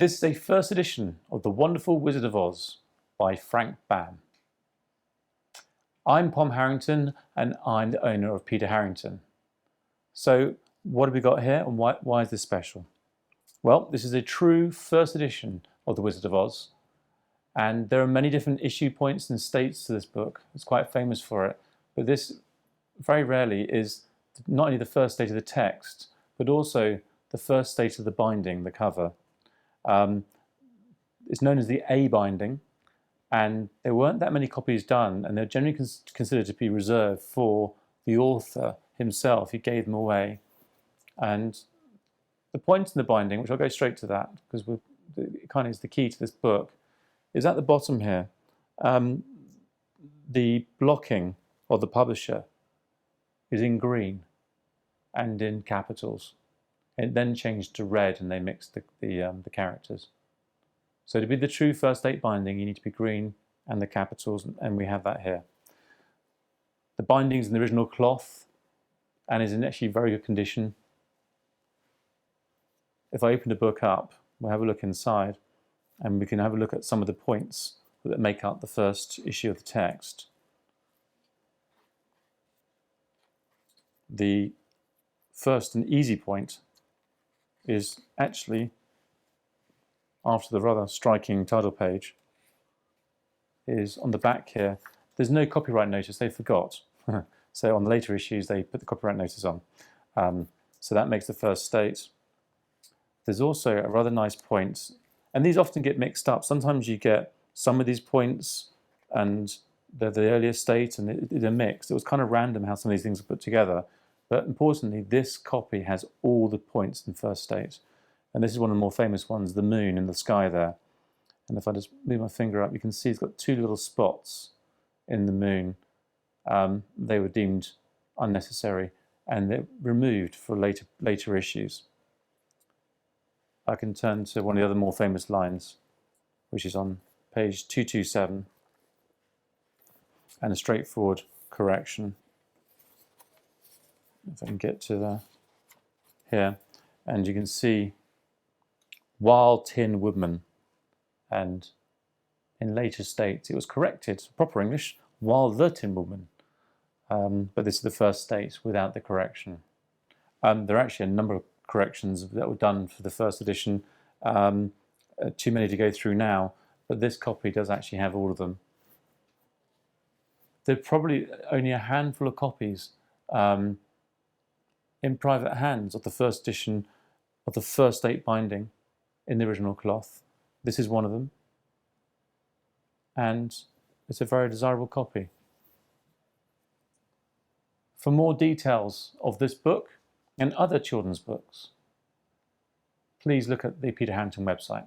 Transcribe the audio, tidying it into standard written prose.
This is a first edition of The Wonderful Wizard of Oz by Frank Baum. I'm Pom Harrington and I'm the owner of Peter Harrington. So what have we got here and why is this special? Well, this is a true first edition of The Wizard of Oz, and there are many different issue points and states to this book. It's quite famous for it, but this very rarely is not only the first state of the text, but also the first state of the binding, the cover. It's known as the A binding, and there weren't that many copies done, and they're generally considered to be reserved for the author himself. He gave them away. And the point in the binding, which I'll go straight to that, because it kind of is the key to this book, is at the bottom here. The blocking of the publisher is in green and in capitals. It then changed to red, and they mixed the characters. So to be the true first date binding, you need to be green and the capitals, and we have that here. The binding is in the original cloth and is in actually very good condition. If I open the book up, we'll have a look inside, and we can have a look at some of the points that make up the first issue of the text. The first and easy point is actually after the rather striking title page, is on the back here. There's no copyright notice, they forgot. So on the later issues they put the copyright notice on. So that makes the first state. There's also a rather nice point, and these often get mixed up. Sometimes you get some of these points and they're the earlier state and they're mixed. It was kind of random how some of these things are put together. But importantly, this copy has all the points in first state. And this is one of the more famous ones, the moon in the sky there. And if I just move my finger up, you can see it's got two little spots in the moon. They were deemed unnecessary and they're removed for later issues. I can turn to one of the other more famous lines, which is on page 227, and a straightforward correction. If I can get to here, and you can see Wild Tin Woodman, and in later states it was corrected, proper English, Wild the Tin Woodman, but this is the first state without the correction. There are actually a number of corrections that were done for the first edition, too many to go through now, but this copy does actually have all of them. There are probably only a handful of copies in private hands of the first edition of the first date binding in the original cloth. This is one of them, and it's a very desirable copy. For more details of this book and other children's books, please look at the Peter Harrington website.